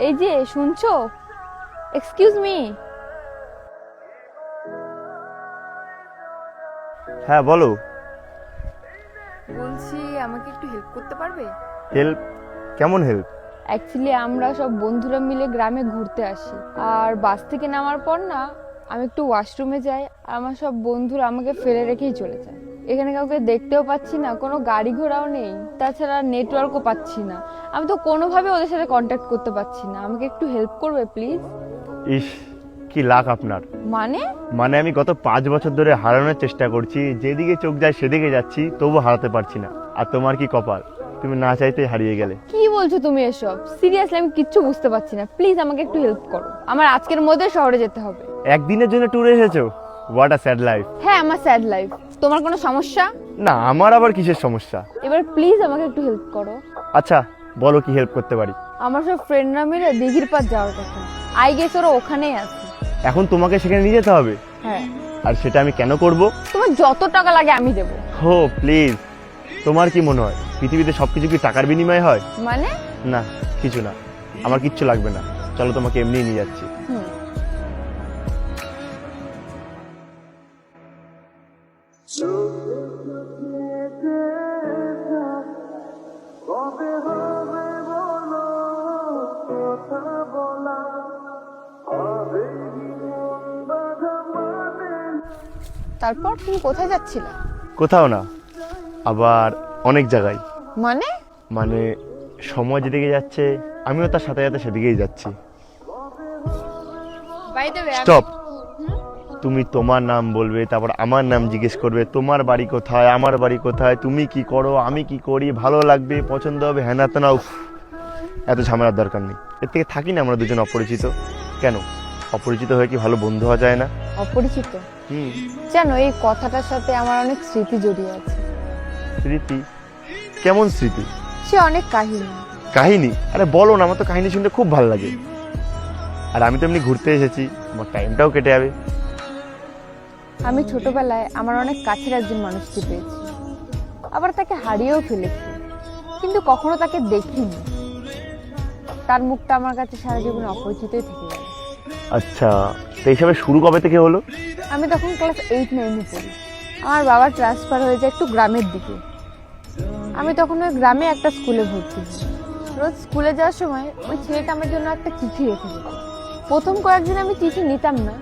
এই যে শুনছো, এক্সকিউজ মি। হ্যাঁ বলো। বলছি আমাকে একটু হেল্প করতে পারবে? হেল্প? কেমন হেল্প? অ্যাকচুয়ালি আমরা সব বন্ধুরা মিলে গ্রামে ঘুরতে আসি, আর বাস থেকে নামার পর না আমি একটু ওয়াশরুমে যাই, আর আমার সব বন্ধুরা আমাকে ফেলে রেখেই চলে যায়। এখানে কাউকে দেখতেও পাচ্ছি না, কোনো গাড়ি ঘোড়াও নেই, তাছাড়া নেটওয়ার্কও পাচ্ছি না। আমি তো কোনোভাবে ওদের সাথে কন্ট্যাক্ট করতে পারছি না। আমাকে একটু হেল্প করবে প্লিজ? ইস, কি লাক আপনার। মানে? মানে আমি গত 5 বছর ধরে হারানোর চেষ্টা করছি, যেদিকে চোখ যায় সেদিকে যাচ্ছি, তবু হারাতে পারছি না। আর তোমার কি কপাল, তুমি না চাইতেই হারিয়ে গেলে। কি বলছো তুমি এসব? সিরিয়াসলি আমি কিচ্ছু বুঝতে পারছি না। প্লিজ আমাকে একটু হেল্প করো, আমার আজকের মধ্যে শহরে যেতে হবে। একদিনের জন্য ট্যুরে এসেছো? What a sad life. হ্যাঁ, আমার স্যাড লাইফ। তোমার কোনো সমস্যা? না, আমার আবার কিসের সমস্যা? এবার প্লিজ আমাকে একটু হেল্প করো। আচ্ছা বলো, কি হেল্প করতে পারি? আমার সব ফ্রেন্ডরা মিলে দিঘির পাড় যাওয়ার কথা। আই গেস ওরা ওখানেই আছে। এখন তোমাকে সেখানে নিয়ে যেতে হবে? হ্যাঁ। আর সেটা আমি কেন করব? তোমার যত টাকা লাগে আমি দেবো। হো প্লিজ। তোমার কি মনে হয় পৃথিবীতে সবকিছু কি টাকার বিনিময়ে হয়? মানে? না, কিছু না, আমার কিচ্ছু লাগবে না। চলো তোমাকে এমনি নিয়ে যাচ্ছি। হুম। তারপর তুমি কোথায় যাচ্ছিলে? কোথাও না, আবার অনেক জায়গায়। মানে? মানে সময় যেদিকে যাচ্ছে আমিও তার সাথে সাথে সেদিকেই যাচ্ছি। By the way, stop. তুমি তোমার নাম বলবে, তারপর আমার নাম জিজ্ঞেস করবে, তোমার বাড়ি কোথায়, আমার বাড়ি কোথায়, তুমি কি করো, আমি কি করি, ভালো লাগবে, পছন্দ হবে, হ্যাঁ না তা। উফ, এত ঝামেলার দরকার নেই। এর থেকে থাকি না আমরা দুজন অপরিচিত। কেন, অপরিচিত হয়ে কি ভালো বন্ধু হওয়া যায় না? অপরিচিত? হুম। জানো, এই কথাটার সাথে আমার অনেক স্মৃতি জড়িয়ে আছে। স্মৃতি? কেমন স্মৃতি? সে অনেক কাহিনী। কাহিনী? আরে বলো না, আমার তো কাহিনী শুনতে খুব ভালো লাগে। আর আমি তো এমনি ঘুরতে এসেছি, আমার টাইমটাও কেটে যাবে। আমি ছোটবেলায় আমার অনেক কাছের একজন মানুষকে পেয়েছি, আবার তাকে হারিয়েও ফেলেছি, কিন্তু কখনো তাকে দেখিনি। তার মুখটা আমার কাছে সারা জীবন অপরিচিতই থেকে গেল। আচ্ছা, তো এইসবের শুরু কবে থেকে হলো? আমি তখন ক্লাস 8-9-এ পড়ি। আমার বাবার ট্রান্সফার হয়ে যায় একটু গ্রামের দিকে। আমি তখন ওই গ্রামে একটা স্কুলে ভর্তি হই। রোজ স্কুলে যাওয়ার সময় ওই ছেলেটা আমার জন্য একটা চিঠি রেখে যেত। প্রথম কয়েকদিন আমি চিঠি নিতাম না,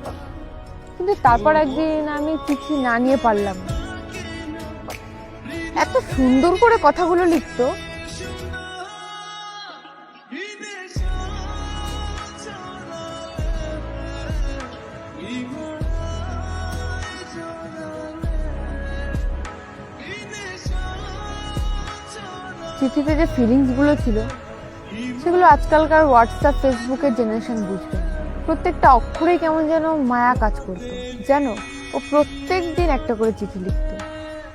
কিন্তু তারপর একদিন আমি চিঠি না নিয়ে পারলাম না। এত সুন্দর করে কথাগুলো লিখতো। চিঠিতে যে ফিলিংস গুলো ছিল সেগুলো আজকালকার হোয়াটসঅ্যাপ ফেসবুকের জেনারেশন বুঝবে না। প্রত্যেকটা অক্ষরেই কেমন যেন মায়া কাজ করতো। জানো, ও প্রত্যেক দিন একটা করে চিঠি লিখতো,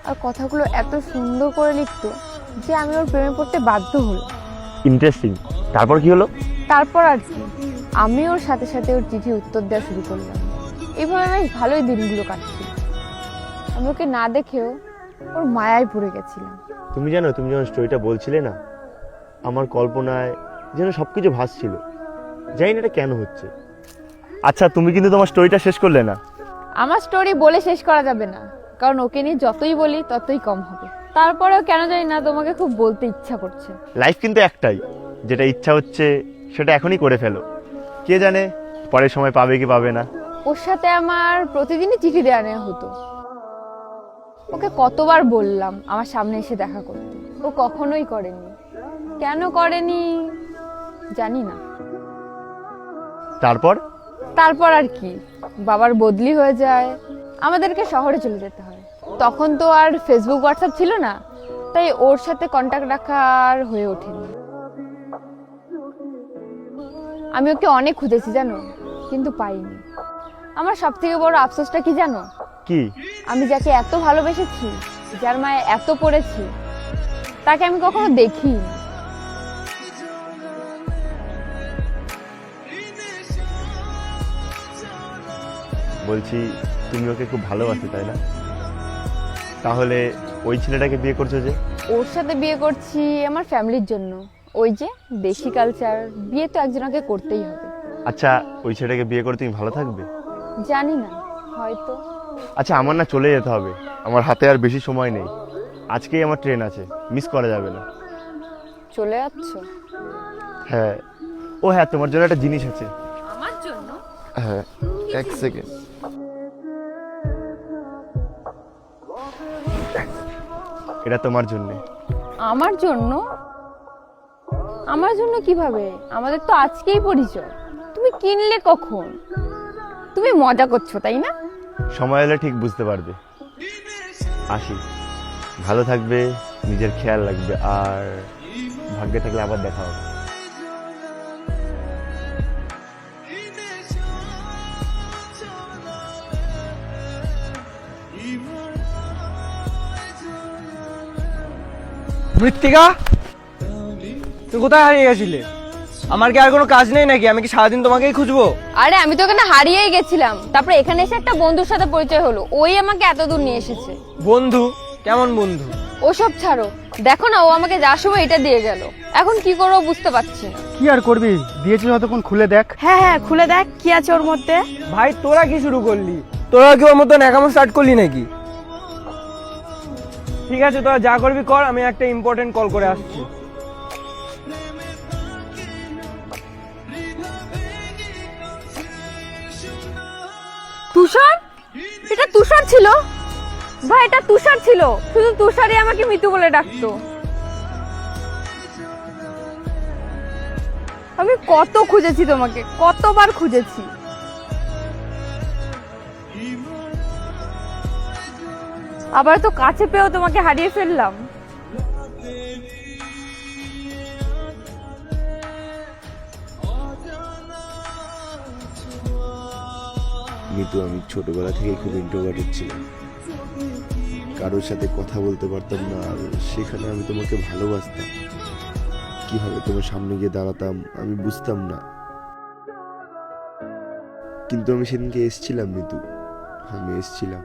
আর কথাগুলো এত সুন্দর করে লিখতো যে আমি ওর প্রেমে পড়তে বাধ্য হলাম। ইন্টারেস্টিং। তারপর কি হলো? তারপর আর কি, আমি ওর সাথে সাথে ওর চিঠি উত্তর দেওয়া শুরু করলাম। এইভাবে বেশ ভালোই দিনগুলো কাটছিল। আমি ওকে না দেখেও ওর মায়ায় পড়ে গেছিলাম। তুমি জানো, তুমি যখন স্টোরিটা বলছিলে না, আমার কল্পনায় যেন সবকিছু ভাসছিল। জানি না এটা কেন হচ্ছে। আচ্ছা, তুমি কিন্তু তোমার স্টোরিটা শেষ করলে না। আমার স্টোরি বলে শেষ করা যাবে না, কারণ ওকে নিয়ে যতই বলি ততই কম হবে। তারপরেও কেন জানি না তোমাকে খুব বলতে ইচ্ছা করছে। লাইফ কিন্তু একটাই, যেটা ইচ্ছা হচ্ছে সেটা এখনই করে ফেলো। কে জানে পরের সময় পাবে কি পাবে না। ওর সাথে আমার প্রতিদিনই চিঠি দেওয়া নেওয়া হতো। ওকে কতবার বললাম আমার সামনে এসে দেখা করতে, ও কখনোই করেনি। কেন করেনি জানি না। তারপর? তারপর আর কি, বাবার বদলি হয়ে যায়, আমাদেরকে শহরে চলে যেতে হয়। তখন তো আর ফেসবুক হোয়াটসঅ্যাপ ছিল না, তাই ওর সাথে কন্ট্যাক্ট রাখা আর হয়ে ওঠেনি। আমি ওকে অনেক খুঁজেছি জানো, কিন্তু পাইনি। আমার সব থেকে বড় আফসোসটা কি জানো? কি? আমি যাকে এত ভালোবেসেছি, যার মায়ে এত পড়েছি, তাকে আমি কখনো দেখিনি। বলছি, তুমি ওকে খুব ভালোবাসো তাই না? তাহলে ওই ছেলেটাকে বিয়ে করছো যে? ওর সাথে বিয়ে করছি আমার ফ্যামিলির জন্য। ও ওই যে দেশি কালচার, বিয়ে তো একজনকে করতেই হবে। আচ্ছা, ওই ছেলেটাকে বিয়ে করে তুমি ভালো থাকবে? জানি না, হয়তো। আচ্ছা, আমার না চলে যেতে হবে, আমার হাতে আর বেশি সময় নেই। আজকেই আমার ট্রেন আছে, মিস করা যাবে না। চলে যাচ্ছ? হ্যাঁ। ও হ্যাঁ, তোমার জন্য একটা জিনিস আছে। আমার জন্য? হ্যাঁ, এক সেকেন্ড। এটা তোমার জন্য। আমার জন্য? আমার জন্য কিভাবে? আমাদের তো আজকেই পরিচয়। তুমি কিনলে কখন? তুমি মজা করছো তাই না? সময় হলে ঠিক বুঝতে পারবে। আসি, ভালো থাকবে, নিজের খেয়াল রাখবে, আর ভাগ্যে থাকলে আবার দেখা হবে। মৃত্তিকা, তুই কোথায় হারিয়ে গেছিলে? আমার কি আর কোনো কাজ নেই নাকি? আমি কি সারাদিন তোমাকেই খুঁজবো? আরে আমি তো ওখানে হারিয়েই গেছিলাম, তারপরে এখানে এসে একটা বন্ধুর সাথে পরিচয় হলো, ওই আমাকে এত দূর নিয়ে এসেছে। বন্ধু? কেমন বন্ধু? ওসব ছাড়ো, দেখো না ও আমাকে যাওয়ার সময় এটা দিয়ে গেল। এখন কি করবো বুঝতে পারছি না। কি আর করবি, দিয়েছিস যতক্ষণ খুলে দেখ। হ্যাঁ হ্যাঁ, খুলে দেখ কি আছে ওর মধ্যে। ভাই তোরা কি শুরু করলি? তোরা কি ওর মতো ন্যাকামো স্টার্ট করলি নাকি? ঠিক আছে, তোরা যা করবি কর, আমি একটা ইম্পর্টেন্ট কল করে আসছি। তুষার? এটা তুষার ছিল? ভাই এটা তুষার ছিল, শুধু তুষারই আমাকে মিতু বলে ডাকতো। আমি কত খুঁজেছি তোমাকে, কতবার খুঁজেছি। আবার তো কাছে পেয়েও তোমাকে হারিয়ে ফেললাম। কিন্তু আমি ছোটবেলা থেকে খুব ইন্ট্রোভার্টেড ছিলাম, কারোর সাথে কথা বলতে পারতাম না, আর সেখানে আমি তোমাকে ভালোবাসতাম। কিভাবে তোমার সামনে গিয়ে দাঁড়াতাম আমি বুঝতাম না। কিন্তু আমি সেদিনকে এসেছিলাম মিতু, আমি এসেছিলাম।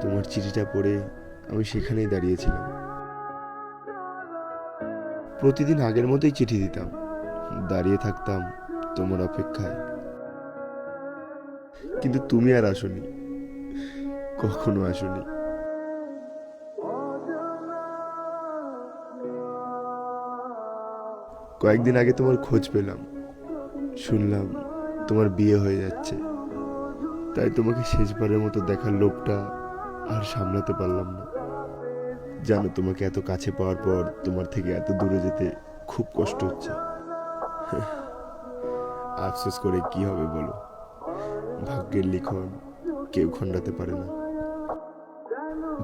তোমার চিঠিটা পড়ে আমি সেখানেই দাঁড়িয়েছিলাম। প্রতিদিন আগের মতোই চিঠি দিতাম, দাঁড়িয়ে থাকতাম তোমার অপেক্ষায়। কিন্তু তুমি আর আসোনি, কখনো আসোনি। কয়েকদিন আগে তোমার খোঁজ পেলাম, শুনলাম তোমার বিয়ে হয়ে যাচ্ছে। তাই তোমাকে শেষবারের মতো দেখার লোভটা আর সামলাতে পারলাম না। জানো, তোমাকে এত কাছে পাওয়ার পর তোমার থেকে এত দূরে যেতে খুব কষ্ট হচ্ছে। আফসোস করে কি হবে বলো, ভাগ্যের লিখন কেউ খণ্ডাতে পারে না।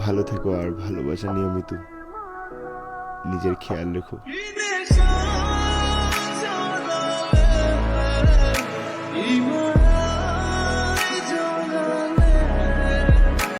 ভালো থেকো আর ভালোবাসা নিয়মিত, নিজের খেয়াল রেখো।